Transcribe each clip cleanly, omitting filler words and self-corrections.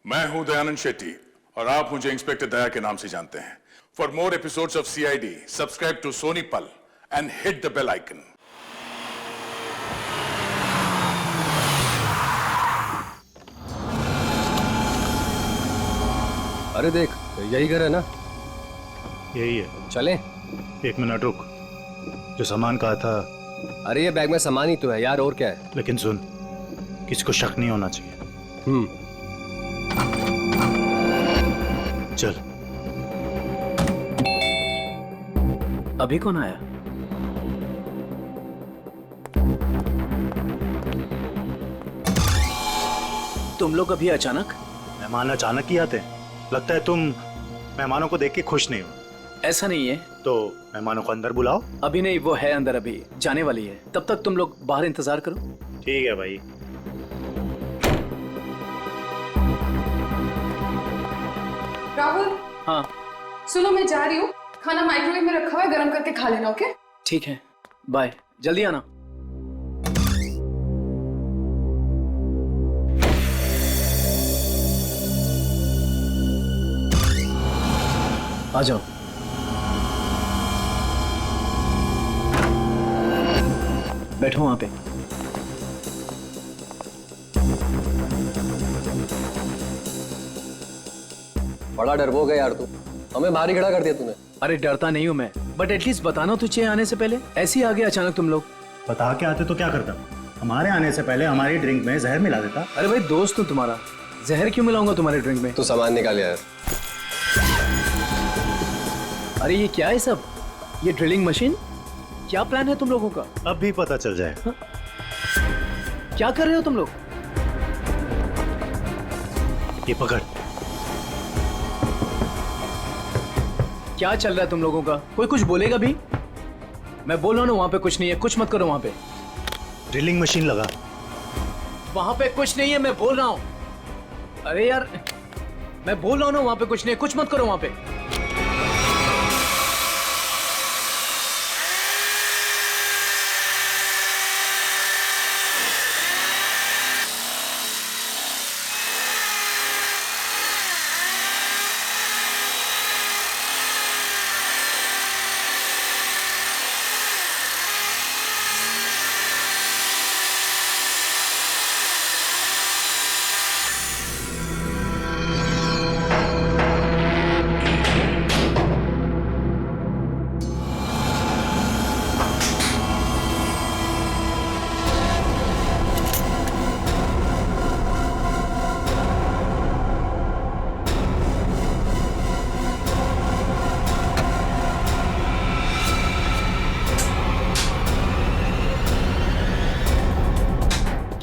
मैं हूं दयानंद शेट्टी और आप मुझे इंस्पेक्टर दया के नाम से जानते हैं। For more episodes of CID, subscribe to Sony Pal and hit the bell icon. अरे देख, यही घर है ना? यही है। चलें? एक मिनट रुक, जो सामान कहा था। अरे ये बैग में सामान ही तो है यार, और क्या है? लेकिन सुन, किसी को शक नहीं होना चाहिए। चल। अभी कौन आया? तुम लोग अभी अचानक? मेहमान अचानक ही आते हैं। लगता है तुम मेहमानों को देख के खुश नहीं हो। ऐसा नहीं है। तो मेहमानों को अंदर बुलाओ। अभी नहीं, वो है अंदर, अभी जाने वाली है। तब तक तुम लोग बाहर इंतजार करो। ठीक है भाई। राहुल, हाँ सुनो मैं जा रही हूँ। खाना माइक्रोवेव में रखा हुआ है, गर्म करके खा लेना। ओके? ठीक है, बाय, जल्दी आना। आ जाओ। बैठो वहां पे। बड़ा डरपोक है यार तू, हमें बाहर ही खड़ा कर दिया तूने। अरे डरता नहीं हूं मैं, बट एटलीस्ट बताना तो चाहिए आने से पहले। ऐसे ही आ गए अचानक तुम लोग। बता के आते तो क्या करता? हमारे आने से पहले हमारी ड्रिंक में जहर मिला देता। अरे भाई, दोस्त हूं तुम्हारा, जहर क्यों मिलाऊंगा तुम्हारे ड्रिंक में? तू सामान निकाल यार। अरे ये क्या है सब? ये ड्रिलिंग मशीन? क्या प्लान है तुम लोगों का? अब भी पता चल जाएगा। क्या कर रहे हो तुम लोग? ये पकड़। क्या चल रहा है तुम लोगों का? कोई कुछ बोलेगा भी? मैं बोल रहा हूं ना, वहां पे कुछ नहीं है, कुछ मत करो वहां पे। ड्रिलिंग मशीन लगा। वहां पे कुछ नहीं है, मैं बोल रहा हूं। अरे यार, मैं बोल रहा हूं ना, वहां पे कुछ नहीं है, कुछ मत करो वहां पे।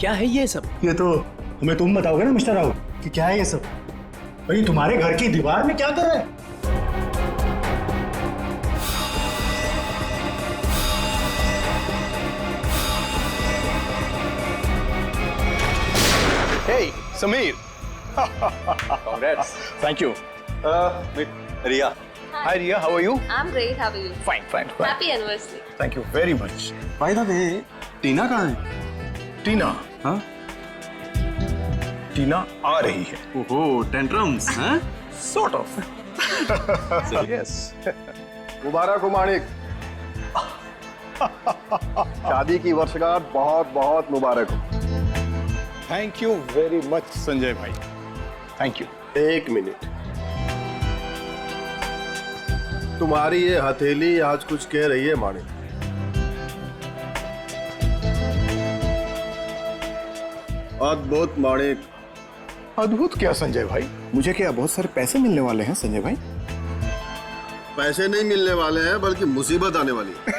क्या है ये सब? ये तो हमें तुम बताओगे ना मिस्टर राहुल कि क्या है ये सब। भाई तुम्हारे घर की दीवार में क्या कर रहा है? Hey, Sameer. Congrats. Thank you. Meet Ria. Hi, Ria. How are you? I'm great. How are you? Fine, fine, fine. Happy anniversary. Thank you very much. By the way, टीना कहाँ है? टीना, हाँ? टीना आ रही है. ओहो, टेंट्रम्स, हाँ? Sort of. Yes. मुबारक हो माणिक। शादी की वर्षगांठ बहुत बहुत मुबारक हो। Thank you very much, Sanjay भाई. Thank you. एक मिनट, तुम्हारी ये हथेली आज कुछ कह रही है माणिक। अद्भुत माणिक। अद्भुत क्या संजय भाई? मुझे क्या बहुत सारे पैसे मिलने वाले हैं संजय भाई? पैसे नहीं मिलने वाले हैं, बल्कि मुसीबत आने वाली है।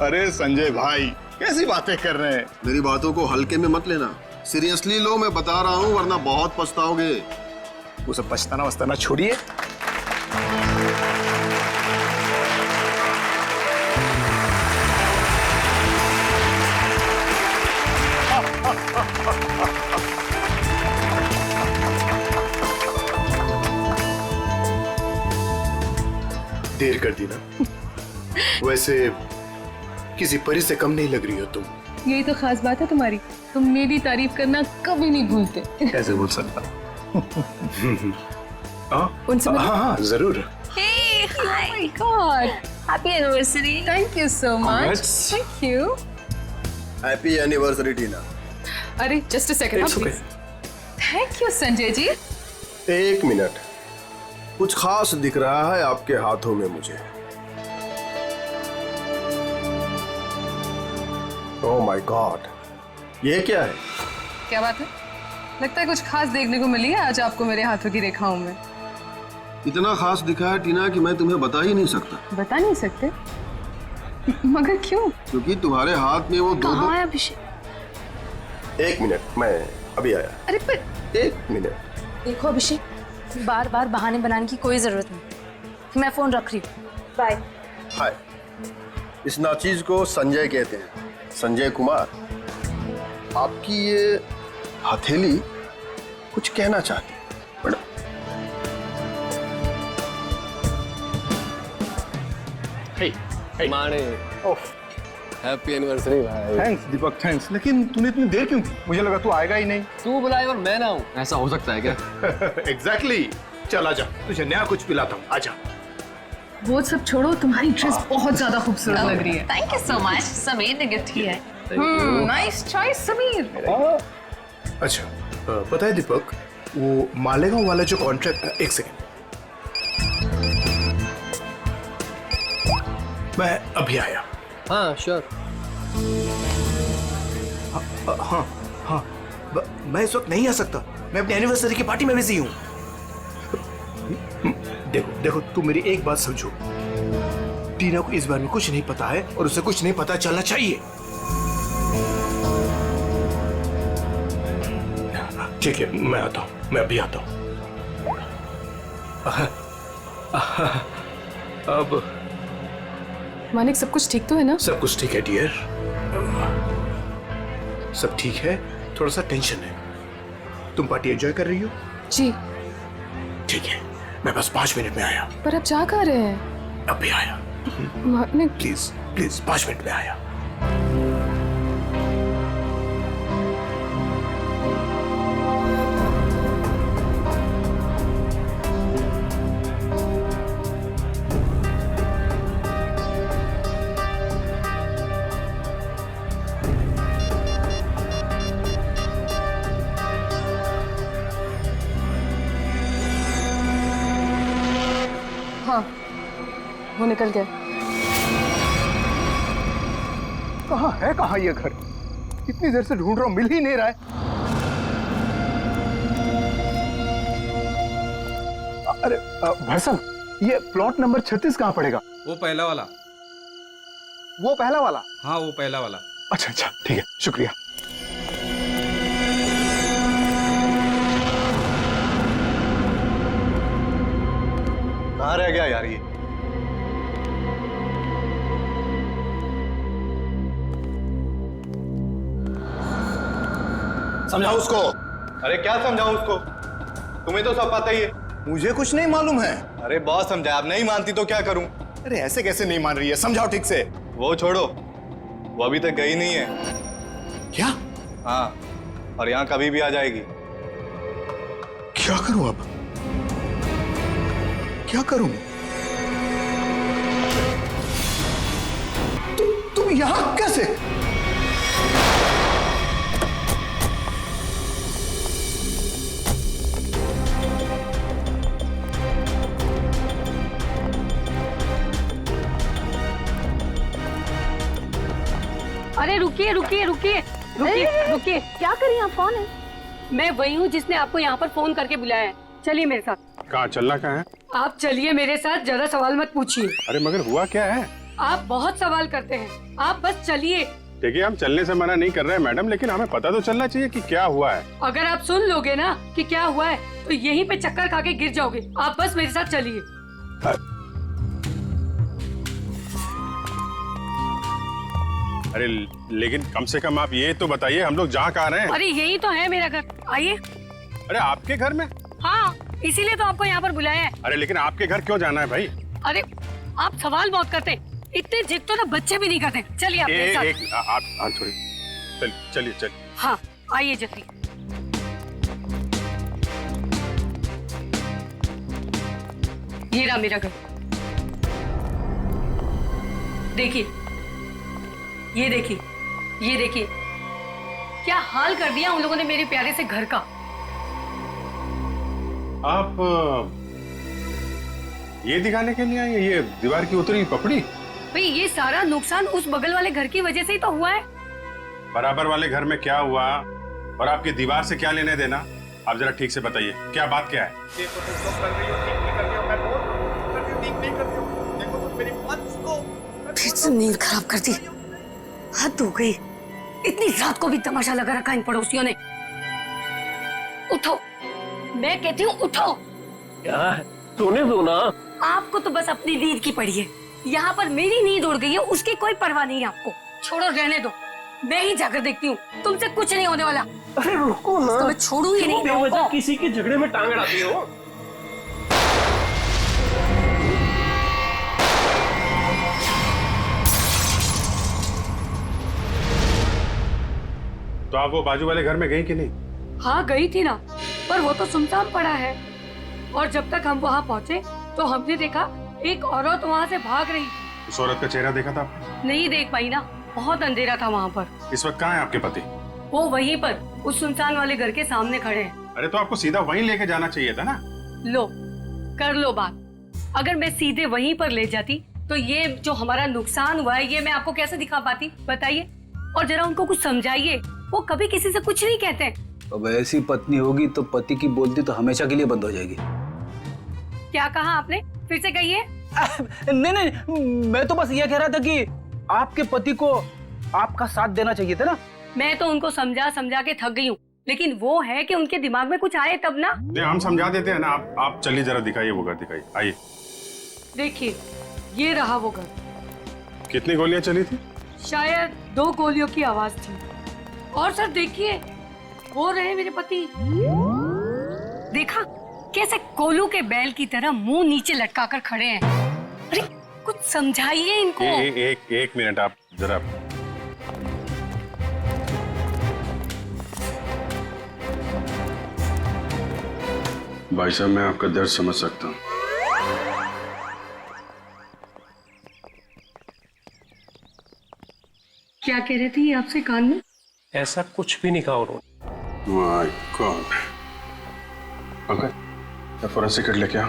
अरे संजय भाई, कैसी बातें कर रहे हैं? मेरी बातों को हल्के में मत लेना, सीरियसली लो, मैं बता रहा हूँ, वरना बहुत पछताओगे। वो सब पछताना वछताना छोड़िए। देर कर दी ना। वैसे किसी परी से कम नहीं लग रही हो तुम। यही तो खास बात है तुम्हारी, तुम मेरी तारीफ करना कभी नहीं भूलते। कैसे बोल सकता? उनसे मिलो। हाँ जरूर। Hey, hi. Oh my God. Happy anniversary. Thank you so much. Congrats. Thank you. Happy anniversary Tina. अरे just a second, It's okay. please. Thank you Sanjay ji. एक मिनट, कुछ खास दिख रहा है आपके हाथों में मुझे। ओह माय गॉड, ये क्या है? क्या बात है? लगता है कुछ खास देखने को मिली है आज आपको मेरे हाथों की रेखाओं में। इतना खास दिखा है टीना कि मैं तुम्हें बता ही नहीं सकता। बता नहीं सकते? मगर क्यों? क्योंकि तुम्हारे हाथ में वो दो कहाँ दो। है अभिषेक? एक मिनट, मैं अभी आया। अरे पर एक मिनट। देखो अभिषेक, बार बार बहाने बनाने की कोई जरूरत नहीं। मैं फोन रख रही हूँ। बाय। हाय, इस नाचीज को संजय कहते हैं, संजय कुमार। आपकी ये हथेली कुछ कहना चाहती है मैडम। माने हैप्पी एनिवर्सरी भाई। थैंक्स दीपक, थैंक्स। लेकिन तूने इतनी देर क्यों की? मुझे लगा तू आएगा ही नहीं। तू बुलाए और मैं ना हूँ, ऐसा हो सकता है क्या? एग्जैक्टली। चल आजा, तुझे नया कुछ पिलाता हूँ, आजा। वो सब छोड़ो, तुम्हारी ड्रेस बहुत ज्यादा खूबसूरत लग रही है। Thank you so much. Sameer ने गिफ्ट किया है। Nice choice Sameer. अच्छा, पता है दीपक, वो मालेगांव वाला जो कॉन्ट्रैक्ट, एक सेकेंड, मैं अभी आया। हाँ श्योर। हाँ, मैं इस वक्त नहीं आ सकता, मैं अपनी एनिवर्सरी की पार्टी में बिजी हूँ। देखो देखो, तू मेरी एक बात समझो, टीना को इस बारे में कुछ नहीं पता है और उसे कुछ नहीं पता चलना चाहिए। ठीक है, मैं आता हूँ, मैं अभी आता हूँ। अब मानिक, सब कुछ ठीक तो है ना? सब कुछ ठीक है डियर, सब ठीक है। थोड़ा सा टेंशन है। तुम पार्टी एंजॉय कर रही हो? जी। ठीक है, मैं बस 5 मिनट में आया। पर अब जा कहाँ रहे हैं? अभी आया, मानिक, प्लीज प्लीज, 5 मिनट में आया। हाँ, वो निकल गया। कहाँ ये घर? इतनी देर से ढूंढ रहा हूँ, मिल ही नहीं रहा है। अरे भाई साहब, ये प्लॉट नंबर 36 कहाँ पड़ेगा? वो पहला वाला। वो पहला वाला? हाँ, वो पहला वाला। अच्छा अच्छा, ठीक है, शुक्रिया। कहाँ रह गया यार ये? समझाओ उसको। अरे क्या समझाऊं उसको? तुम्हें तो सब पता ही है। मुझे कुछ नहीं मालूम है। अरे बहुत समझाया, अब नहीं मानती तो क्या करूं? अरे ऐसे कैसे नहीं मान रही है? समझाओ ठीक से। वो छोड़ो, वो अभी तक गई नहीं है। क्या? हाँ, और यहाँ कभी भी आ जाएगी। क्या करूं अब? क्या करूं? तुम यहां कैसे? अरे रुकिए रुकिए रुकिए रुकिए रुकिए। क्या करिए आप? कौन है? मैं वही हूँ जिसने आपको यहाँ पर फोन करके बुलाया है। चलिए मेरे साथ। कहाँ चलना? कहाँ है? आप चलिए मेरे साथ, ज्यादा सवाल मत पूछिए। अरे मगर हुआ क्या है? आप बहुत सवाल करते हैं, आप बस चलिए। देखिए, हम चलने से मना नहीं कर रहे हैं मैडम, लेकिन हमें पता तो चलना चाहिए कि क्या हुआ है। अगर आप सुन लोगे ना कि क्या हुआ है तो यहीं पे चक्कर खा के गिर जाओगे। आप बस मेरे साथ चलिए। अरे लेकिन कम से कम आप ये तो बताइए, हम लोग जहाँ कहाँ रहे हैं? अरे यही तो है मेरा घर, आइए। अरे आपके घर में? हाँ, इसीलिए तो आपको यहाँ पर बुलाया है। अरे लेकिन आपके घर क्यों जाना है भाई? अरे आप सवाल बहुत करते हैं, इतने जिद तो ना बच्चे भी नहीं करते। चलिए आप मेरे साथ। आप थोड़ी चलिए चलिए। हाँ आइए जल्दी। ये रहा मेरा घर। देखिए, ये देखिए, ये देखिए, क्या हाल कर दिया उन लोगों ने मेरे प्यारे से घर का। आप ये दिखाने के लिए आई हैं, ये दीवार की उतरी पपड़ी? भाई ये सारा नुकसान उस बगल वाले घर की वजह से ही तो हुआ है। बराबर वाले घर में क्या हुआ और आपकी दीवार से क्या लेने देना? आप जरा ठीक से बताइए, क्या बात क्या है? फिर से नींद खराब कर दी। हद हो गई, इतनी रात को भी तमाशा लगा रखा इन पड़ोसियों ने। उठो, मैं कहती हूँ उठो। क्या सोने दो ना। आपको तो बस अपनी नींद की पड़ी है। यहाँ पर मेरी नींद उड़ गई है, उसकी कोई परवाह नहीं है आपको। छोड़ो, रहने दो, मैं ही जाकर देखती हूँ। तुमसे कुछ नहीं होने वाला। अरे रुको ना, तो मैं छोड़ू ही नहीं। बेवजह किसी के झगड़े में टांग अड़ाती हो। तो आप वो बाजू वाले घर में गई कि नहीं? हाँ गई थी ना, पर वो तो सुनसान पड़ा है। और जब तक हम वहाँ पहुँचे तो हमने देखा एक औरत वहाँ से भाग रही। उस औरत का चेहरा देखा था आपने? नहीं देख पाई ना, बहुत अंधेरा था वहाँ पर। इस वक्त कहाँ है आपके पति? वो वहीं पर उस सुनसान वाले घर के सामने खड़े हैं। अरे तो आपको सीधा वहीं लेके जाना चाहिए था ना। लो, कर लो बात। अगर मैं सीधे वहीं पर ले जाती तो ये जो हमारा नुकसान हुआ है ये मैं आपको कैसे दिखा पाती, बताइए। और जरा उनको कुछ समझाइए, वो कभी किसी से कुछ नहीं कहते। अब ऐसी पत्नी होगी तो पति की बोलती तो हमेशा के लिए बंद हो जाएगी। क्या कहा आपने, फिर से कहिए। नहीं नहीं, मैं तो बस ये कह रहा था कि आपके पति को आपका साथ देना चाहिए था ना। मैं तो उनको समझा समझा के थक गई हूँ, लेकिन वो है कि उनके दिमाग में कुछ आए तब ना। नहीं, हम समझा देते हैं ना। आप चलिए, जरा दिखाइए वो घर, दिखाइए, आइए। देखिए, ये रहा वो घर। कितनी गोलियां चली थी? शायद 2 गोलियों की आवाज थी। और सर देखिए, वो रहे मेरे पति। देखा कैसे कोलू के बैल की तरह मुंह नीचे लटकाकर खड़े हैं। अरे कुछ समझाइए इनको। एक मिनट, आप जरा। भाई साहब, मैं आपका दर्द समझ सकता हूँ। क्या कह रहे थे ये आपसे कान में? ऐसा कुछ भी नहीं कहा उन्होंने। My God. अंकल, मैं फोरेंसिक किट लेके आ।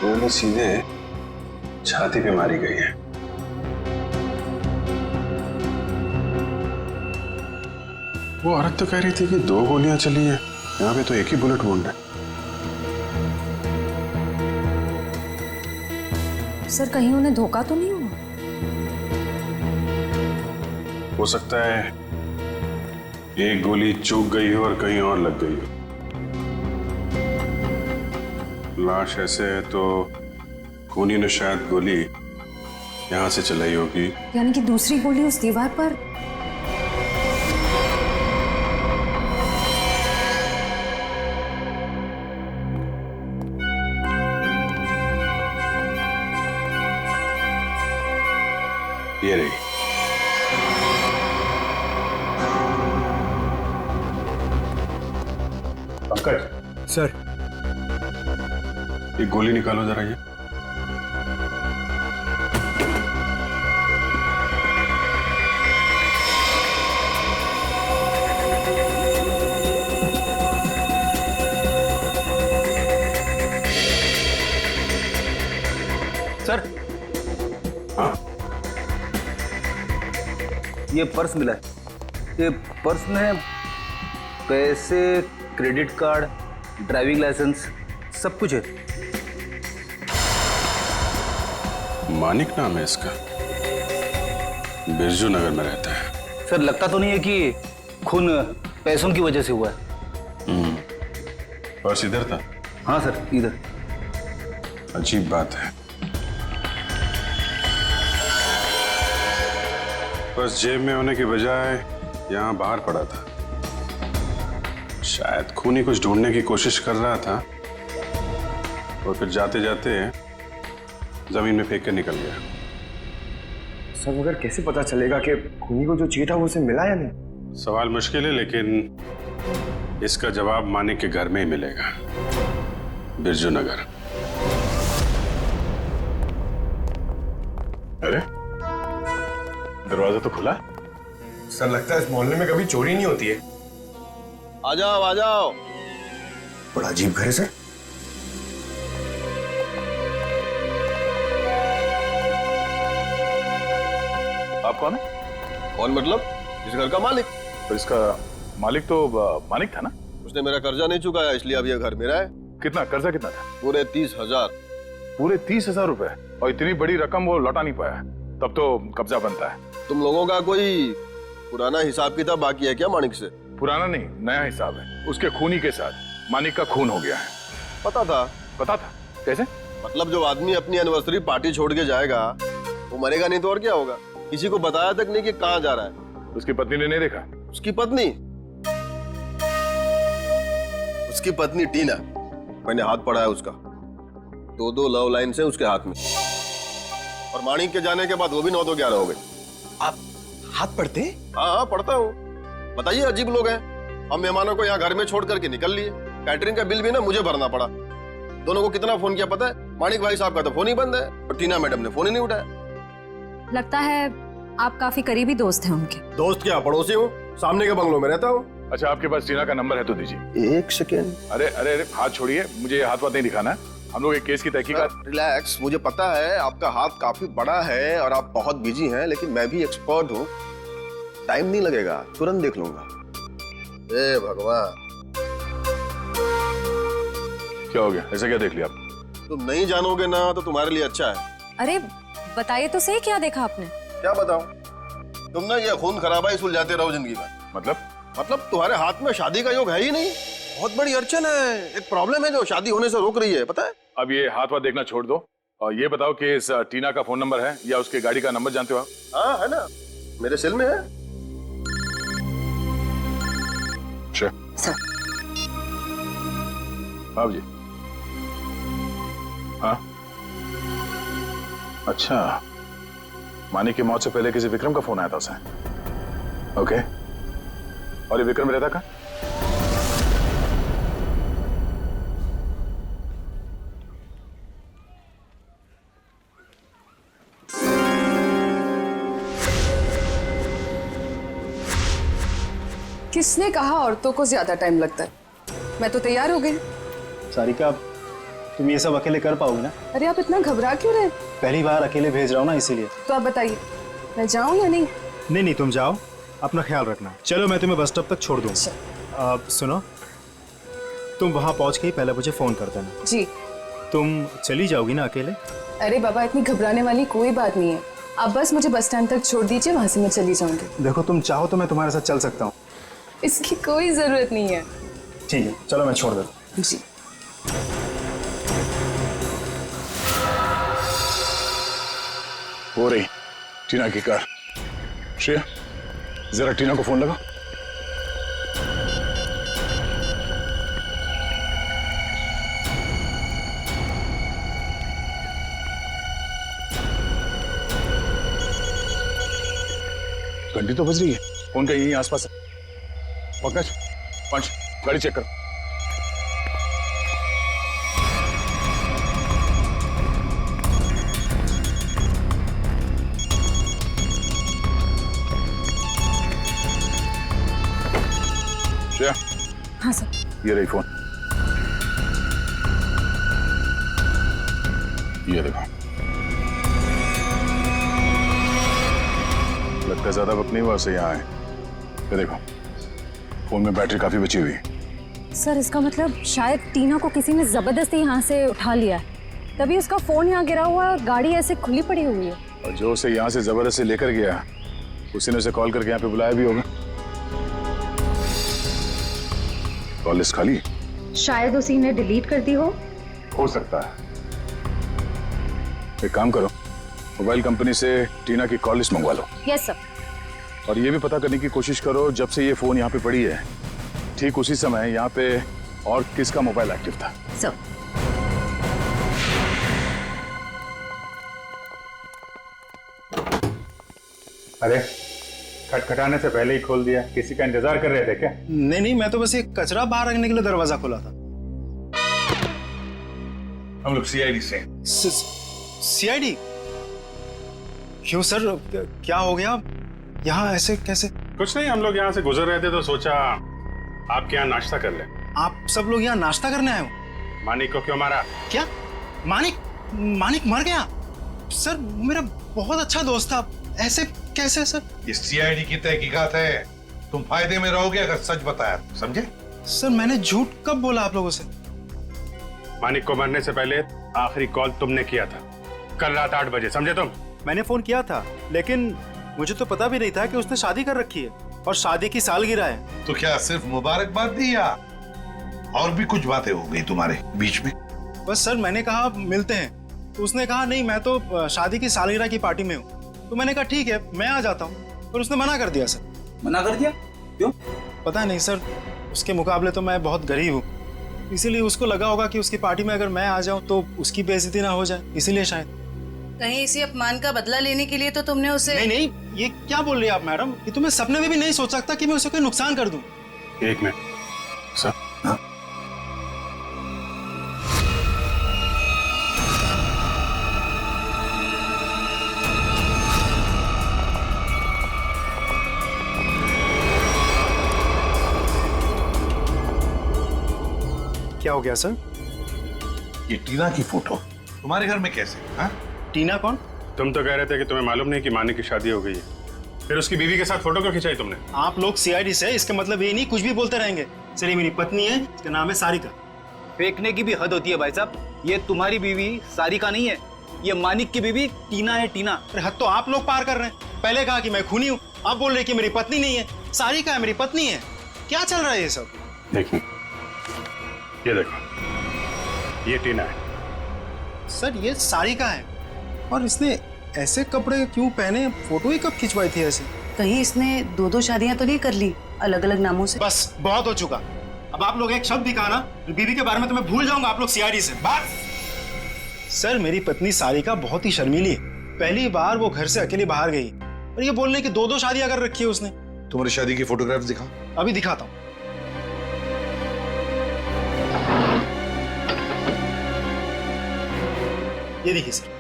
गोली सीधे छाती पे मारी गई है। वो औरत तो कह रही थी कि 2 गोलियां चली हैं, यहाँ पे तो एक ही बुलेट वुंड है। सर कहीं उन्हें धोखा तो नहीं हुआ? हो सकता है एक गोली चूक गई हो और कहीं और लग गई हो। लाश ऐसे है तो खूनी ने शायद गोली यहां से चलाई होगी। यानी कि दूसरी गोली उस दीवार पर। ये रही। पंकज सर, ये गोली निकालो जरा। ये सर, हाँ, ये पर्स मिला है। ये पर्स में पैसे, क्रेडिट कार्ड, ड्राइविंग लाइसेंस सब कुछ है। मानिक नाम है इसका, बिरजू नगर में रहता है। सर लगता तो नहीं है कि खून पैसों की वजह से हुआ है। पर्स इधर था? हाँ सर, इधर। अजीब बात है, पर्स जेब में होने के बजाय यहाँ बाहर पड़ा था। शायद खूनी कुछ ढूंढने की कोशिश कर रहा था और फिर जाते जाते जमीन में फेंक के निकल गया। सर मगर कैसे पता चलेगा कि खूनी को जो चाहिए था वो उसे मिला या नहीं? सवाल मुश्किल है, लेकिन इसका जवाब मानिक के घर में ही मिलेगा, बिरजू नगर। अरे दरवाजा तो खुला। सर लगता है इस मोहल्ले में कभी चोरी नहीं होती है। आ जाओ आ जाओ। बड़ा अजीब घर है सर। आप कौन है? कौन मतलब? इस घर का मालिक। तो इसका मालिक तो मानिक था ना? उसने मेरा कर्जा नहीं चुकाया, इसलिए अब ये घर मेरा है। कितना कर्जा कितना था? पूरे 30,000। पूरे 30,000 रुपए? और इतनी बड़ी रकम वो लौटा नहीं पाया, तब तो कब्जा बनता है। तुम लोगों का कोई पुराना हिसाब किताब बाकी है क्या मानिक से? पुराना नहीं, नया हिसाब है। उसके खूनी के साथ मानिक का खून हो गया है। पता था? पता था? कैसे? मतलब जो आदमी अपनी एनिवर्सरी पार्टी छोड़ के जाएगा वो मरेगा नहीं तो और क्या होगा? किसी को बताया तक नहीं कि कहाँ जा रहा है। उसकी पत्नी ने नहीं देखा? उसकी पत्नी? उसकी पत्नी टीना, मैंने हाथ पढ़ा है उसका। 2 लव लाइन से उसके हाथ में, और मानिक के जाने के बाद वो भी 9 तो 11 हो गई। आप हाथ पढ़ते? हाँ पढ़ता हूँ। बताइए, अजीब लोग हैं। हम मेहमानों को यहाँ घर में छोड़ करके निकल लिए। कैटरिंग का बिल भी ना मुझे भरना पड़ा। दोनों को कितना फोन किया पता है? मानिक भाई साहब का तो फोन ही बंद है और टीना मैडम ने फोन ही नहीं उठाया। लगता है आप काफी करीबी दोस्त हैं उनके। दोस्त क्या, पड़ोसी हूँ। सामने के बंगलों में रहता हूँ। अच्छा, आपके पास टीना का नंबर है तो दीजिए। 1 सेकेंड। अरे अरे अरे, हाथ छोड़िए, मुझे हाथ वाथ नहीं दिखाना है। हम लोग एक केस की तहकीकात। रिलैक्स, मुझे पता है आपका हाथ काफी बड़ा है और आप बहुत बिजी हैं, लेकिन मैं भी एक्सपर्ट हूँ। टाइम नहीं लगेगा, तुरंत देख लूंगा। ए भगवान, क्या हो गया? ऐसा क्या देख लिया आप? तुम नहीं जानोगे ना तो तुम्हारे लिए अच्छा है। अरे बताइए तो सही, क्या देखा आपने? क्या बताऊं? तुम ना ये खून खराबाई सुलझाते रहो जिंदगी में। मतलब तुम्हारे हाथ में शादी का योग है ही नहीं। बहुत बड़ी अड़चन है, एक प्रॉब्लम है जो शादी होने से रोक रही है, पता है? अब ये हाथ वाथ देखना छोड़ दो और ये बताओ कि इस टीना का फोन नंबर है या उसके गाड़ी का नंबर जानते हो आप? हाँ है ना, मेरे सेल में है। बाबू जी। हाँ अच्छा, मानिक की मौत से पहले किसी विक्रम का फोन आया था उसे। ओके, और ये विक्रम रहता कहाँ? किसने कहा औरतों को ज्यादा टाइम लगता है? मैं तो तैयार हो गई। सारिका, तुम ये सब अकेले कर पाओगी ना? अरे आप इतना घबरा क्यों रहे? पहली बार अकेले भेज रहा हूँ ना, इसीलिए। तो आप बताइए, मैं जाऊं या नहीं? नहीं, तुम जाओ, अपना ख्याल रखना। चलो मैं तुम्हें बस स्टॉप तक छोड़ दूंगा। सुनो, तुम वहां पहुंच के ही पहले मुझे फोन कर देना। जी। तुम चली जाओगी ना अकेले? अरे बाबा, इतनी घबराने वाली कोई बात नहीं है। आप बस मुझे बस स्टैंड तक छोड़ दीजिए, वहां से मैं चली जाऊंगी। देखो, तुम चाहो तो मैं तुम्हारे साथ चल सकता हूँ। इसकी कोई जरूरत नहीं है। ठीक है, चलो मैं छोड़ देता हूँ। जी। हो रही टीना की कार। श्रेया, जरा टीना को फोन लगा। घंटी तो बज रही है, फोन का यही आसपास है। पंकज, पंच, गाड़ी चेक करो। श्रेया। हाँ सर। ये रही फोन। ये देखो, लगता है ज्यादा वक्त नहीं हुआ उसे यहाँ आए। ये देखो, फोन में बैटरी काफी बची हुई है। सर इसका मतलब शायद टीना को किसी ने जबरदस्ती यहाँ से उठा लिया है, तभी उसका फोन यहाँ गिरा हुआ है और गाड़ी ऐसे खुली पड़ी हुई है। और जो उसे यहाँ से जबरदस्ती लेकर गया, उसी ने उसे कॉल करके यहाँ पे बुलाया भी होगा। कॉल लिस्ट खाली? शायद उसी ने डिलीट कर दी हो सकता है। एक काम करो, मोबाइल कंपनी से टीना की कॉल लिस्ट मंगवा लो। Yes sir. और ये भी पता करने की कोशिश करो, जब से ये फोन यहाँ पे पड़ी है, ठीक उसी समय यहाँ पे और किसका मोबाइल एक्टिव था। सर। अरे खटखटाने से पहले ही खोल दिया, किसी का इंतजार कर रहे थे क्या? नहीं नहीं, मैं तो बस एक कचरा बाहर रखने के लिए दरवाजा खोला था। हम लोग सीआईडी से। सीआईडी? क्यों सर, क्या हो गया? यहाँ ऐसे कैसे? कुछ नहीं, हम लोग यहाँ से गुजर रहे थे तो सोचा आपके यहाँ नाश्ता कर ले। आप सब लोग यहाँ नाश्ता करने आए हो? मानिक को क्यों मारा? क्या मानिक? मानिक मर गया? सर मेरा बहुत अच्छा दोस्त था, ऐसे कैसे सर? ये सीआईडी की तहकीकात है, तुम फायदे में रहोगे अगर सच बताया, समझे? सर मैंने झूठ कब बोला आप लोगों से? मानिक को मरने से पहले आखिरी कॉल तुमने किया था कल रात 8 बजे, समझे तुम? मैंने फोन किया था, लेकिन मुझे तो पता भी नहीं था कि उसने शादी कर रखी है और शादी की सालगिरह है। तो क्या सिर्फ मुबारकबाद दी या और भी कुछ बातें हो गई तुम्हारे बीच में? बस सर मैंने कहा मिलते हैं, तो उसने कहा नहीं मैं तो शादी की सालगिरह की पार्टी में हूँ। तो मैंने कहा ठीक है मैं आ जाता हूँ, पर उसने मना कर दिया सर। मना कर दिया? क्यों? पता नहीं सर, उसके मुकाबले तो मैं बहुत गरीब हूँ, इसीलिए उसको लगा होगा कि उसकी पार्टी में अगर मैं आ जाऊँ तो उसकी बेइज्जती ना हो जाए, इसीलिए शायद। कहीं इसी अपमान का बदला लेने के लिए तो तुमने उसे? नहीं नहीं, ये क्या बोल रही है आप मैडम? ये तो मैं सपने में भी नहीं सोच सकता कि मैं उसे कोई नुकसान कर दूं। एक मिनट सर। हाँ? क्या हो गया सर? ये टीना की फोटो तुम्हारे घर में कैसे? हाँ? टीना कौन? तुम तो कह रहे थे कि तुम्हें मालूम नहीं कि मानिक की शादी हो गई है, फिर उसकी बीवी के साथ फोटो क्यों खिंचाई तुमने? आप लोग सीआईडी से, इसका मतलब ये नहीं कुछ भी बोलते रहेंगे। सर ये मेरी पत्नी है, इसका नाम है सारिका। फेंकने की भी हद होती है भाई साहब, ये तुम्हारी बीवी सारिका नहीं है, ये मानिक की बीवी टीना है, टीना। अरे हद तो आप लोग पार कर रहे हैं। पहले कहा कि मैं खूनी हूँ, अब बोल रहे कि मेरी पत्नी नहीं है, सारिका है मेरी पत्नी है। क्या चल रहा है ये सब? देखिए, ये देखो, ये टीना है। सर ये सारिका है, और इसने ऐसे कपड़े क्यों पहने? फोटो ही कब खिंचवाई थी ऐसे? कहीं इसने 2-2 शादियां तो नहीं कर ली अलग अलग नामों से? बस बहुत हो चुका। अब आप लोग एक शब्द भी कहा ना बीवी के बारे में तो मैं भूल जाऊंगा आप लोग सीआईडी से। बस। सर मेरी पत्नी सारिका बहुत ही शर्मीली है, पहली बार वो घर से अकेली बाहर गई और ये बोल रही कि 2-2 शादियां कर रखी है उसने। तुम्हारी शादी की फोटोग्राफ्स दिखा। अभी दिखाता हूँ। ये देखिए सर,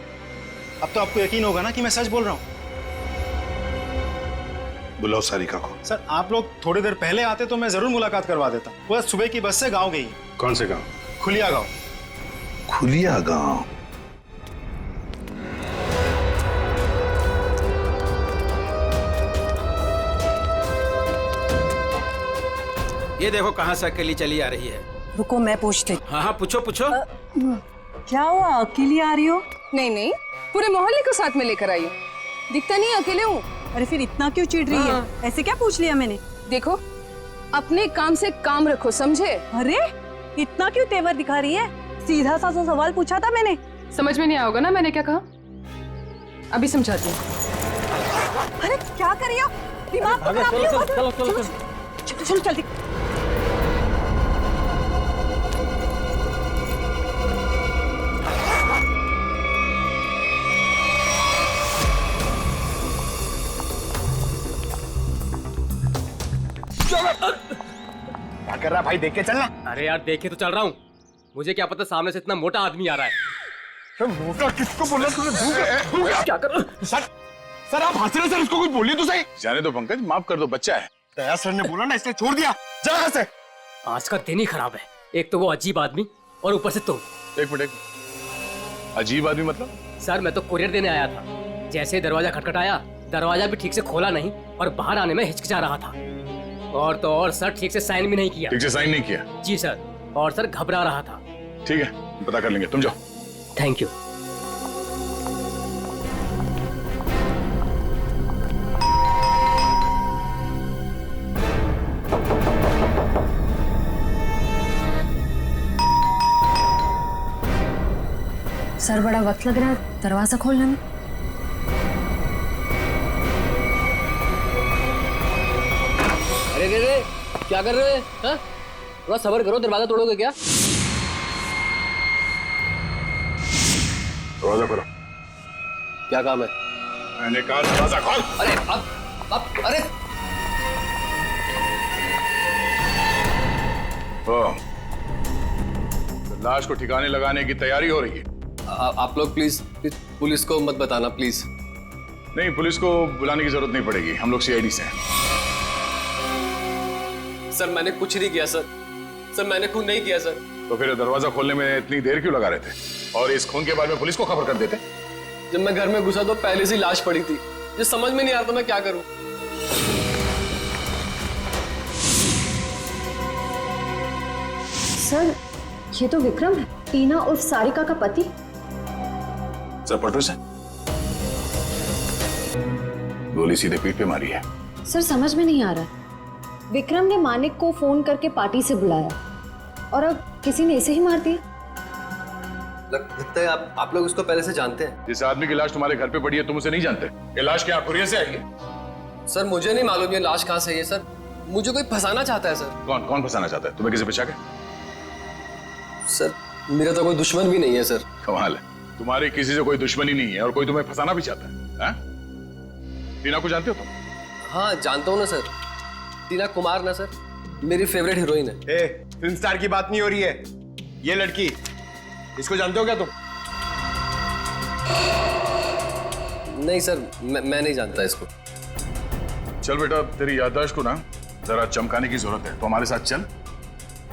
अब तो आपको यकीन होगा ना कि मैं सच बोल रहा हूँ। बुलाओ सारिका को। सर आप लोग थोड़ी देर पहले आते तो मैं जरूर मुलाकात करवा देता। वो सुबह की बस से गांव गई। कौन से गांव? खुलिया गांव। खुलिया गांव? ये देखो कहाँ से अकेली चली आ रही है। रुको मैं पूछती। हाँ हाँ पूछो पूछो। क्या हुआ, अकेली आ रही हो? नहीं नहीं, पूरे मोहल्ले को साथ में लेकर आई हूँ। दिखता नहीं अकेले हूँ। अरे फिर इतना क्यों चिढ़ रही है? ऐसे क्या पूछ लिया मैंने? देखो अपने काम से काम रखो, समझे? अरे इतना क्यों तेवर दिखा रही है? सीधा सा सवाल पूछा था मैंने। समझ में नहीं आओगे ना मैंने क्या कहा? अभी समझाती हूँ। अरे क्या कर रही हो? दिमाग को खराब नहीं हुआ? चलो चलो चलो चलो जल्दी। क्या कर रहा भाई, देख के चलना। अरे यार देखे तो चल रहा हूँ, मुझे क्या पता सामने से इतना मोटा आदमी आ रहा है। सर मोटा किसको बोला तुमने? क्या कर रहे हो? सर आप हंस रहे, सर उसको कुछ बोलिए तो सही। जाने दो पंकज, माफ कर दो, बच्चा है। दया सर ने बोला ना इसलिए छोड़ दिया। जा यहाँ से। आज का दिन ही खराब है, एक तो वो अजीब आदमी और ऊपर से तुम। एक मिनट। अजीब आदमी मतलब? सर मैं तो कुरियर देने आया था, जैसे दरवाजा खटखटाया दरवाजा भी ठीक से खोला नहीं और बाहर आने में हिचकिचा रहा था। और तो और सर ठीक से साइन भी नहीं किया। ठीक से साइन नहीं किया? जी सर, और सर घबरा रहा था। ठीक है पता कर लेंगे, तुम जाओ। Thank you. सर बड़ा वक्त लग रहा है दरवाजा खोलने में। अरे रे क्या कर रहे हैं? हाँ? थोड़ा सब्र करो, दरवाजा तोड़ोगे क्या? दरवाजा खोलो। क्या काम है? मैंने कहा दरवाजा खोल। अरे अब अरे लाश को ठिकाने लगाने की तैयारी हो रही है। आप लोग प्लीज पुलिस को मत बताना प्लीज। नहीं, पुलिस को बुलाने की जरूरत नहीं पड़ेगी, हम लोग सीआईडी से हैं। सर मैंने कुछ नहीं किया सर मैंने खून नहीं किया सर। तो फिर दरवाजा खोलने में इतनी देर क्यों लगा रहे थे? और इस खून के बारे में पुलिस को खबर कर देते। जब मैं घर में घुसा तो पहले से लाश पड़ी थी, ये समझ में नहीं आ रहा था मैं क्या करूं। सर ये तो विक्रम है, टीना उर्फ सारिका का पति। सर पटो से गोली सीधे पीठ पे मारी है। सर समझ में नहीं आ रहा, विक्रम ने मानिक को फोन करके पार्टी से बुलाया और अब किसी ने इसे ही मार दिया। लगता है आप लोग उसको पहले से जानते हैं। जिस आदमी की लाश तुम्हारे घर पे पड़ी है तुम उसे नहीं जानते? ये लाश क्या कुरियर से आई है? सर मुझे नहीं मालूम ये लाश कहाँ से आई है सर, मुझे कोई फंसाना चाहता है सर। कौन फंसाना चाहता है? तुम्हें किसी बचा के? सर मेरा तो कोई दुश्मन भी नहीं है सर। कमाल है, तुम्हारी किसी से कोई दुश्मनी नहीं है और कोई तुम्हें फंसाना भी चाहता है। टीना को जानते हो तुम? हाँ जानता हूँ ना सर, टीना कुमार ना सर, मेरी फेवरेट हीरोइन है। फिल्म स्टार की बात नहीं हो रही है, ये लड़की, इसको जानते हो क्या तुम? नहीं सर मैं नहीं जानता इसको। चल बेटा, तेरी याददाश्त को ना जरा चमकाने की जरूरत है, तो हमारे साथ चल,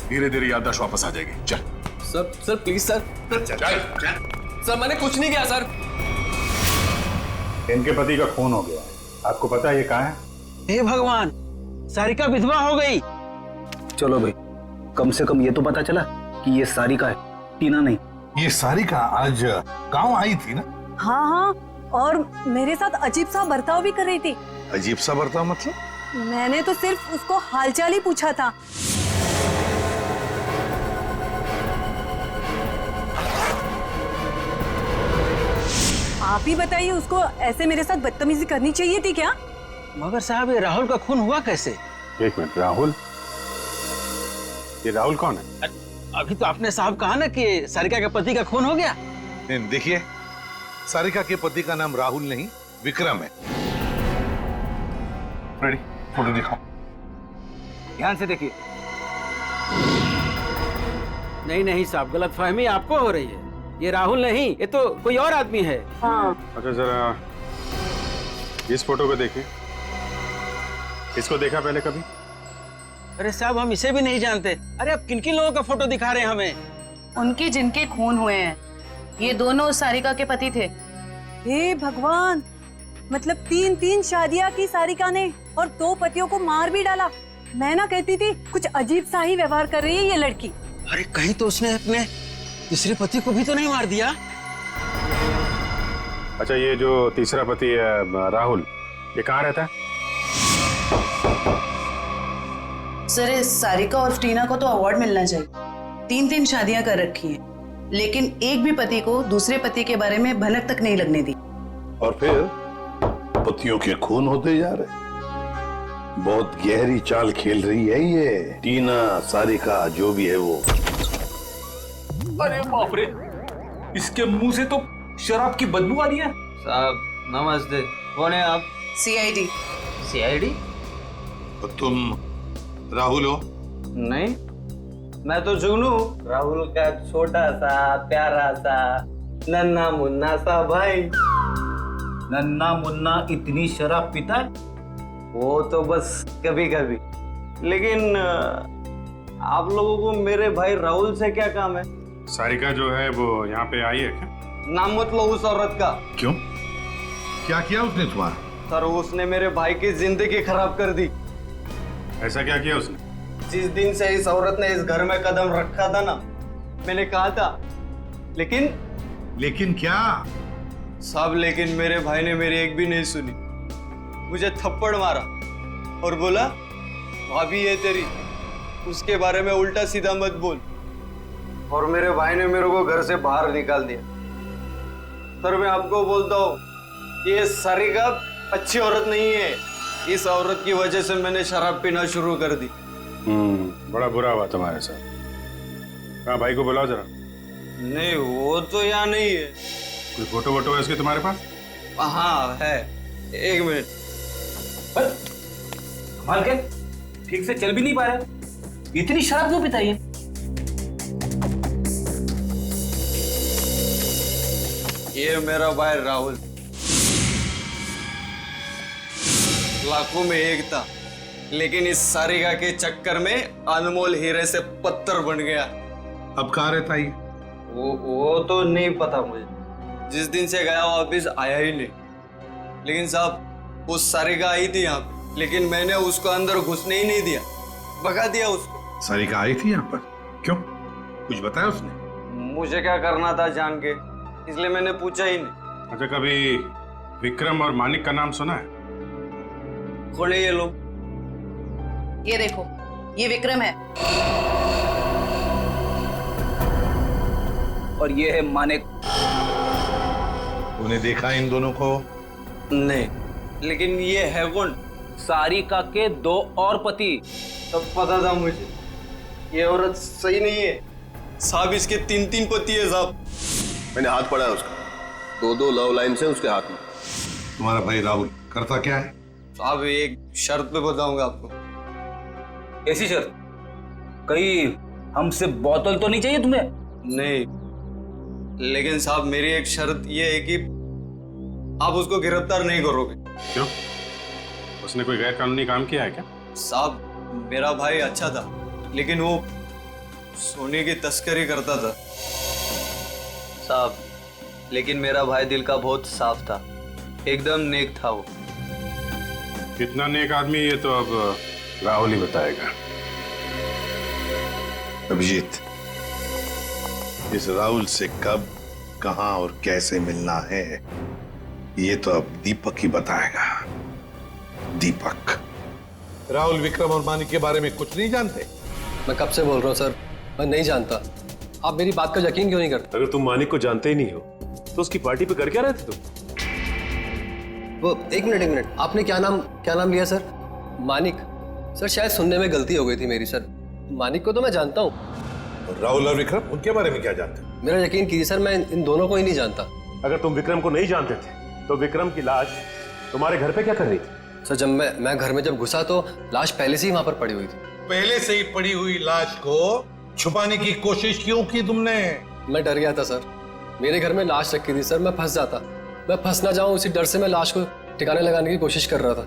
धीरे धीरे याददाश्त वापस आ जाएगी। चल सर प्लीज सर। सर मैंने कुछ नहीं किया सर। इनके पति का खून हो गया, आपको पता है ये कहाँ है? हे भगवान, सारिका विधवा हो गई। चलो भाई, कम से कम ये तो पता चला कि ये सारिका है, टीना नहीं। ये सारिका आज गांव आई थी ना? हाँ, और मेरे साथ अजीब सा बर्ताव भी कर रही थी। अजीब सा बर्ताव मतलब? मैंने तो सिर्फ उसको हालचाल ही पूछा था। आप ही बताइए, उसको ऐसे मेरे साथ बदतमीजी करनी चाहिए थी क्या? मगर साहब ये राहुल का खून हुआ कैसे? एक मिनट, राहुल? ये राहुल कौन है? अभी तो आपने साहब कहा ना कि सारिका के पति का खून हो गया। देखिए, सारिका के पति का नाम राहुल नहीं विक्रम है। रेडी, फोटो दिखाओ। ध्यान से देखिए। नहीं साहब, गलतफहमी आपको हो रही है, ये राहुल नहीं, ये तो कोई और आदमी है। हाँ। अच्छा जरा इस फोटो को देखिए, इसको देखा पहले कभी? अरे साहब हम इसे भी नहीं जानते। अरे आप किन किन लोगों का फोटो दिखा रहे हैं हमें? उनके जिनके खून हुए हैं, ये दोनों सारिका के पति थे। हे भगवान, मतलब 3 शादियां की सारिका ने और 2 पतियों को मार भी डाला। मैं ना कहती थी कुछ अजीब सा ही व्यवहार कर रही है ये लड़की। अरे कहीं तो उसने अपने दूसरे पति को भी तो नहीं मार दिया? अच्छा, ये जो तीसरा पति है राहुल, ये कहाँ रहता है? सर सारिका और टीना को तो अवार्ड मिलना चाहिए, 3 शादियां कर रखी हैं, लेकिन एक भी पति को दूसरे पति के बारे में भनक तक नहीं लगने दी। और फिर पतियों के खून होते जा रहे। बहुत गहरी चाल खेल रही है ये टीना, सारिका जो भी है वो। अरे बाप रे, इसके मुंह से तो शराब की बदबू आ रही है। साहब नमस्ते, कौन है आप? सीआईडी। सीआईडी? तो तुम राहुल हो? नहीं, मैं तो जुगनू, राहुल का छोटा सा प्यारा सा नन्ना मुन्ना सा भाई। नन्ना मुन्ना इतनी शराब पीता है? वो तो बस कभी कभी, लेकिन आप लोगों को मेरे भाई राहुल से क्या काम है? सारिका जो है वो यहाँ पे आई है क्या? नाम मत लो उस औरत का। क्यों, क्या किया उसने तुम्हारा? सर उसने मेरे भाई की जिंदगी खराब कर दी। ऐसा क्या किया उसने? जिस दिन से इस औरत ने इस घर में कदम रखा था ना, मैंने कहा था, लेकिन क्या? सब लेकिन मेरे भाई ने मेरी एक भी नहीं सुनी। मुझे थप्पड़ मारा और बोला भाभी है तेरी, उसके बारे में उल्टा सीधा मत बोल। और मेरे भाई ने मेरे को घर से बाहर निकाल दिया। सर मैं आपको बोलता हूँ, ये सारिका अच्छी औरत नहीं है। इस औरत की वजह से मैंने शराब पीना शुरू कर दी। बड़ा बुरा हुआ तुम्हारे साथ। हाँ, भाई को बुलाओ जरा। नहीं वो तो यहाँ नहीं है। कोई फोटो वोटो है इसके तुम्हारे पास? हाँ है, एक मिनट। कमाल के ठीक से चल भी नहीं पा रहे, इतनी शराब क्यों पिताई है? ये मेरा भाई राहुल लाखों में एक था, लेकिन इस सारिका के चक्कर में अनमोल हीरे से पत्थर बन गया। अब कहाँ रहता है? वो तो नहीं पता मुझे, जिस दिन से गया वापिस आया ही नहीं। लेकिन साहब उस सारिका आई थी यहाँ पे, लेकिन मैंने उसको अंदर घुसने ही नहीं दिया, भगा दिया उसको। सारिका आई थी यहाँ पर? क्यों, कुछ बताया उसने? मुझे क्या करना था जान के, इसलिए मैंने पूछा ही नहीं। अच्छा, कभी विक्रम और मानिक का नाम सुना है? खोले ये लोग। ये देखो, ये विक्रम है और ये है मानिक। तूने देखा इन दोनों को? नहीं, लेकिन ये है कौन? सारिका के 2 और पति। तब पता था मुझे ये औरत सही नहीं है साहब, इसके 3 पति है साहब। मैंने हाथ पड़ा है उसका, 2 लव लाइन से उसके हाथ में। तुम्हारा भाई राहुल करता क्या है? साहब एक शर्त पे बताऊंगा आपको। ऐसी शर्त? कहीं हमसे बोतल तो नहीं चाहिए तुम्हें? नहीं, लेकिन साहब मेरी एक शर्त ये है कि आप उसको गिरफ्तार नहीं करोगे। क्यों, उसने कोई गैर कानूनी काम किया है क्या? साहब मेरा भाई अच्छा था, लेकिन वो सोने की तस्करी करता था साहब। लेकिन मेरा भाई दिल का बहुत साफ था, एकदम नेक था वो। कितना नेक आदमी ये तो अब राहुल ही बताएगा। अभिजीत, इस राहुल से कब, कहां और कैसे मिलना है ये तो अब दीपक ही बताएगा। दीपक। राहुल विक्रम और मानिक के बारे में कुछ नहीं जानते? मैं कब से बोल रहा हूँ सर, मैं नहीं जानता। आप मेरी बात का यकीन क्यों नहीं करते? अगर तुम मानिक को जानते ही नहीं हो तो उसकी पार्टी पे कर क्या रहे थे तुम? वो एक मिनट, आपने क्या नाम लिया सर? मानिक? सर शायद सुनने में गलती हो गई थी मेरी सर। मानिक को तो मैं जानता हूँ। राहुल और विक्रम, उनके बारे में क्या जानते? मेरा यकीन कीजिए सर, मैं इन दोनों को ही नहीं जानता। अगर तुम विक्रम को नहीं जानते थे तो विक्रम की लाश तुम्हारे घर पे क्या कर रही थी? सर जब मैं घर में जब घुसा तो लाश पहले से ही वहां पर पड़ी हुई थी। पहले से ही पड़ी हुई लाश को छुपाने की कोशिश क्यों की तुमने? मैं डर गया था सर, मेरे घर में लाश रखी थी सर, मैं फंस जाता, मैं फंस ना जाऊं उसी डर से मैं लाश को ठिकाने लगाने की कोशिश कर रहा था।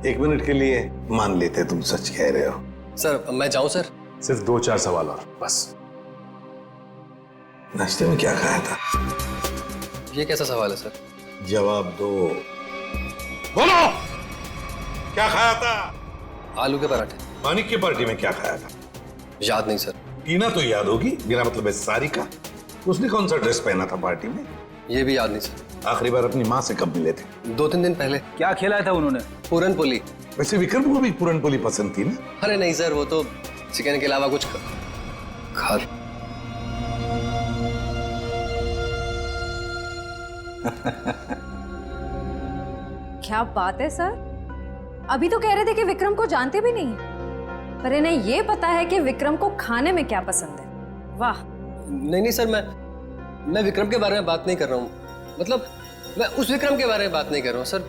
1 मिनट के लिए मान लेते तुम सच कह रहे हो। सर मैं जाऊं सर? सिर्फ 2-4 सवाल और बस। नाश्ते में क्या खाया था? ये कैसा सवाल है सर? जवाब दो। बोलो, क्या खाया था? आलू के पराठे। मानिक की पार्टी में क्या खाया था? याद नहीं सर। टीना तो याद होगी, मेरा मतलब है सारिका। उसने कौन सा ड्रेस पहना था पार्टी में? ये भी याद नहीं सर। आखिरी बार अपनी माँ से कब मिले थे? 2-3 दिन पहले। क्या खिलाया था उन्होंने? पूरन पोली। वैसे विक्रम को भी पूरन पोली पसंद थी ना? अरे नहीं सर, वो तो चिकन के अलावा कुछ खा। क्या बात है सर, अभी तो कह रहे थे कि विक्रम को जानते भी नहीं, पर इन्हें ये पता है कि विक्रम को खाने में क्या पसंद है। वाह। नहीं सर, मैं विक्रम के बारे में बात नहीं कर रहा हूँ। मतलब मैं उस विक्रम के बारे में बात नहीं कर रहा हूँ सर,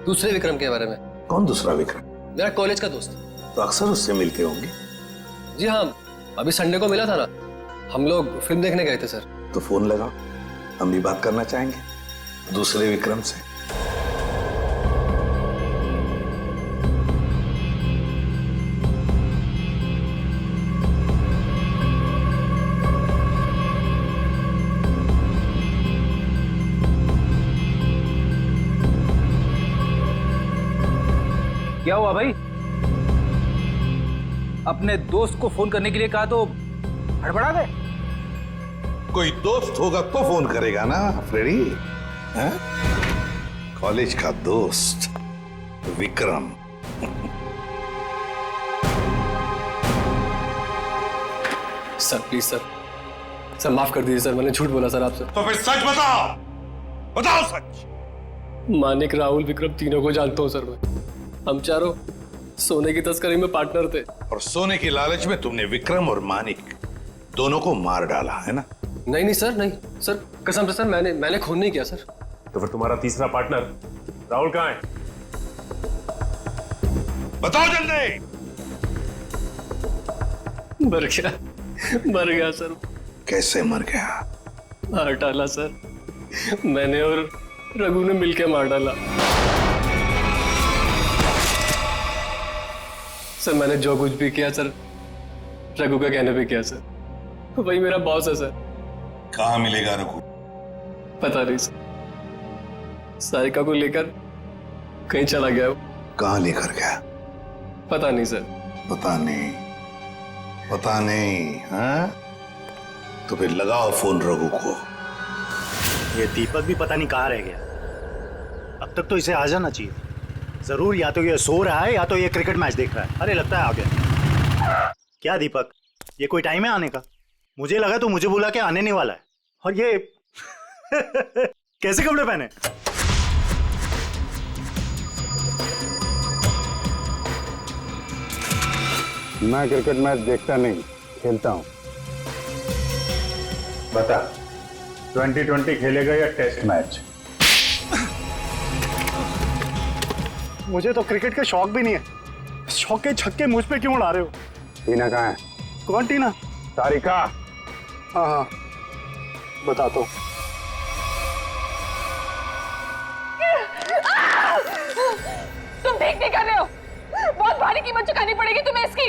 दूसरे विक्रम के बारे में। कौन दूसरा विक्रम? मेरा कॉलेज का दोस्त। तो अक्सर उससे मिलते होंगे? जी हाँ, अभी संडे को मिला था ना, हम लोग फिल्म देखने गए थे सर। तो फोन लगाओ, हम भी बात करना चाहेंगे दूसरे विक्रम से। क्या हुआ भाई? अपने दोस्त को फोन करने के लिए कहा तो हड़बड़ा गए? कोई दोस्त होगा तो फोन करेगा ना फ्रेडी। कॉलेज का दोस्त विक्रम। सर प्लीज सर माफ कर दीजिए सर, मैंने झूठ बोला सर आपसे। तो फिर सच बताओ, बताओ सच। मानिक, राहुल, विक्रम तीनों को जानता हूँ सर मैं। हम चारों सोने की तस्करी में पार्टनर थे। और सोने की लालच में तुमने विक्रम और मानिक दोनों को मार डाला है ना? नहीं सर, नहीं सर, कसम से सर, मैंने खून नहीं किया सर। तो फिर तुम्हारा तीसरा पार्टनर राहुल कहाँ है? बताओ जल्दी। मर गया सर। कैसे मर गया? मार डाला सर, मैंने और रघु ने मिलकर मार डाला। सर मैंने जो कुछ भी किया सर, रघु का कहने पे किया सर। वही मेरा बॉस है सर। कहाँ मिलेगा रघु? पता नहीं सर, सारिका को लेकर कहीं चला गया वो। कहाँ लेकर गया? पता नहीं सर। पता नहीं, पता नहीं। हाँ, तो फिर लगाओ फोन रघु को। ये दीपक भी पता नहीं कहाँ रह गया। अब तक तो इसे आ जाना चाहिए। जरूर या तो ये सो रहा है या तो ये क्रिकेट मैच देख रहा है। अरे लगता है आ गया। क्या दीपक, ये कोई टाइम है आने का? मुझे लगा तो मुझे बुला के आने नहीं वाला है। और ये कैसे कपड़े पहने? मैं क्रिकेट मैच देखता नहीं, खेलता हूं। बता, 2020 खेलेगा या टेस्ट मैच? मुझे तो क्रिकेट का शौक भी नहीं है। शौक के छक्के मुझ पे क्यों उड़ा रहे हो? टीना कहाँ है? कौन टीना? सारिका। हाँ हाँ, बता तो। तुम ठीक नहीं कर रहे हो। बहुत भारी कीमत चुकानी पड़ेगी तुम्हें इसकी।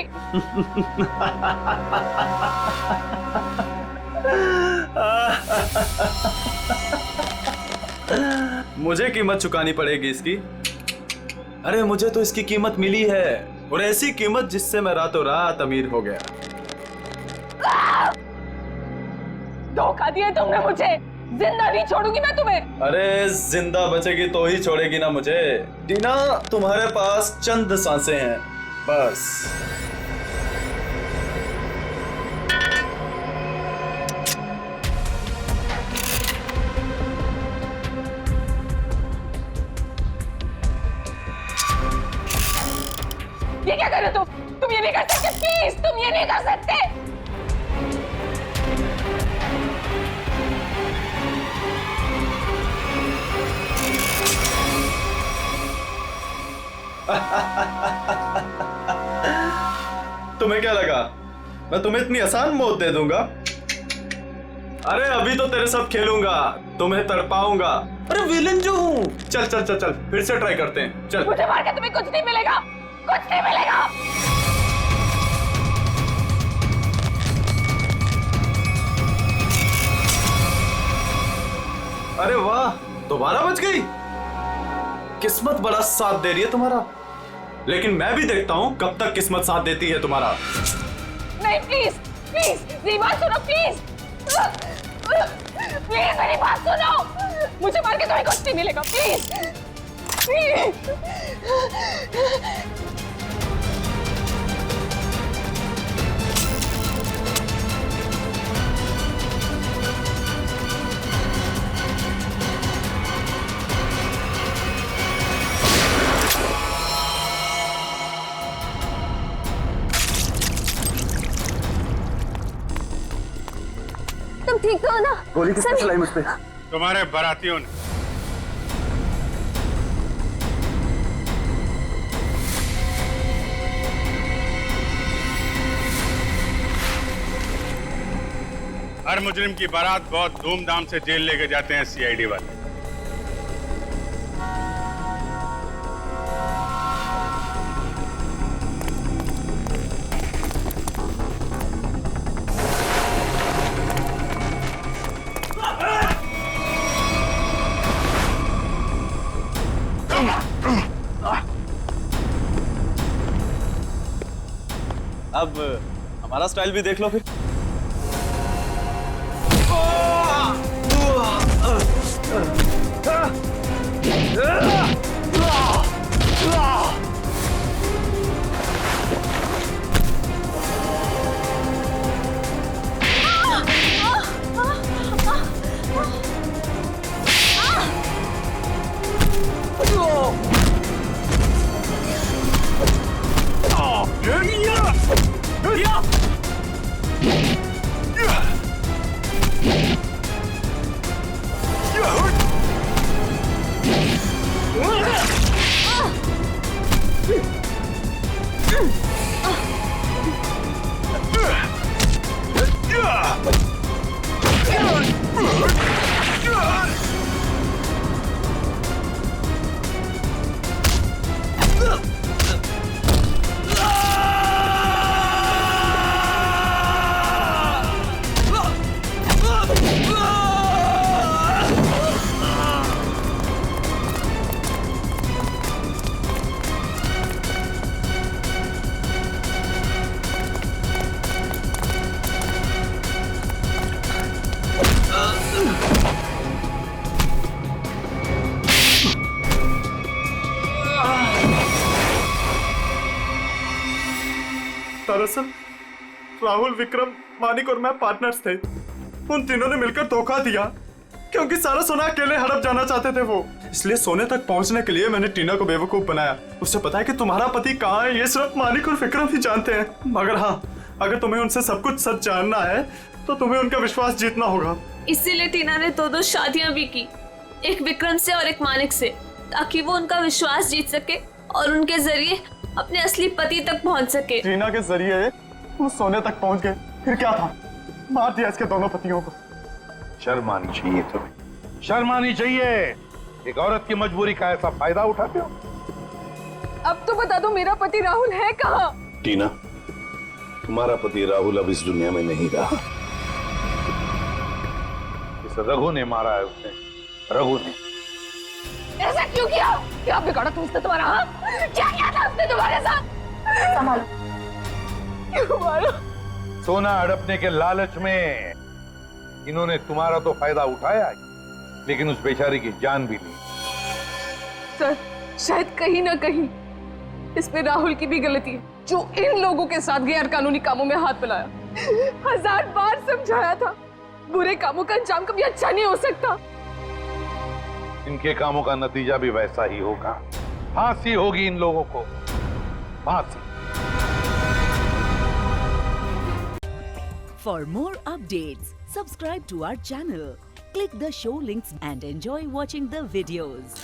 मुझे कीमत चुकानी पड़ेगी इसकी? अरे मुझे तो इसकी कीमत मिली है, और ऐसी कीमत जिससे मैं रातों रात अमीर हो गया। धोखा दिया तुमने मुझे। जिंदा नहीं छोड़ूंगी मैं तुम्हें। अरे जिंदा बचेगी तो ही छोड़ेगी ना मुझे। टीना, तुम्हारे पास चंद सांसें हैं बस। ये क्या कर रहे हो तुम ये नहीं कर सकते। प्लीज तुम ये नहीं कर सकते। तुम्हें क्या लगा मैं तुम्हें इतनी आसान मौत दे दूंगा? अरे अभी तो तेरे साथ खेलूंगा, तुम्हें तड़पाऊंगा। अरे विलन जो हूँ। चल चल चल चल, फिर से ट्राई करते हैं। चल। मुझे मार के तुम्हें कुछ नहीं मिलेगा, कुछ नहीं मिलेगा। अरे वाह, दोबारा बच गई। किस्मत बड़ा साथ दे रही है तुम्हारा, लेकिन मैं भी देखता हूं कब तक किस्मत साथ देती है तुम्हारा। नहीं प्लीज प्लीज मेरी बात सुनो प्लीज। प्लीज मेरी बात सुनो। मुझे मार के तुम्हें कुछ नहीं मिलेगा। Please please. ठीक तो हो ना? गोली किसने चलाई मुझ पे? तुम्हारे बारातियों ने। हर मुजरिम की बारात बहुत धूमधाम से जेल लेके जाते हैं सीआईडी वाले। अब हमारा स्टाइल भी देख लो फिर। दरअसल राहुल, विक्रम, मानिक और मैं पार्टनर्स थे। उन तीनों ने मिलकर धोखा दिया क्योंकि सारा सोना अकेले हड़प जाना चाहते थे वो। इसलिए सोने तक पहुंचने के लिए मैंने टीना को बेवकूफ बनाया। उसे पता है कि तुम्हारा पति कहाँ है, ये सिर्फ मानिक और विक्रम ही जानते हैं। मगर हाँ, अगर तुम्हें उनसे सब कुछ सच जानना है तो तुम्हें उनका विश्वास जीतना होगा। इसीलिए टीना ने दो शादियां भी की, एक विक्रम से और एक मानिक से, ताकि वो उनका विश्वास जीत सके और उनके जरिए अपने असली पति तक पहुंच सके। टीना के जरिए वो सोने तक पहुंच गए, फिर क्या था, मार दिया इसके दोनों पतियों को। शर्म आनी चाहिए तुम्हें, शर्म आनी चाहिए। एक औरत की मजबूरी का ऐसा फायदा उठाते हो। अब तो बता दो मेरा पति राहुल है कहाँ? टीना, तुम्हारा पति राहुल अब इस दुनिया में नहीं रहा। इस रघु ने मारा है उसे, रघु ने। ऐसा क्यों किया? क्या बिगाड़ा तुमसे तुम्हारा? हाँ? क्या किया था उसने तुम्हारे साथ? संभालो। क्यों मारा? सोना हड़पने के लालच में इन्होंने तुम्हारा तो फायदा उठाया, लेकिन उस बेचारी की जान भी ली। सर, शायद कहीं ना कहीं इसमें राहुल की भी गलती है, जो इन लोगों के साथ गैर कानूनी कामों में हाथ मिलाया। 1000 बार समझाया था, बुरे कामों का अंजाम कभी अच्छा नहीं हो सकता। इनके कामों का नतीजा भी वैसा ही होगा। फांसी होगी इन लोगों को, फांसी। For more updates, subscribe to our channel, click the show links and enjoy watching the videos.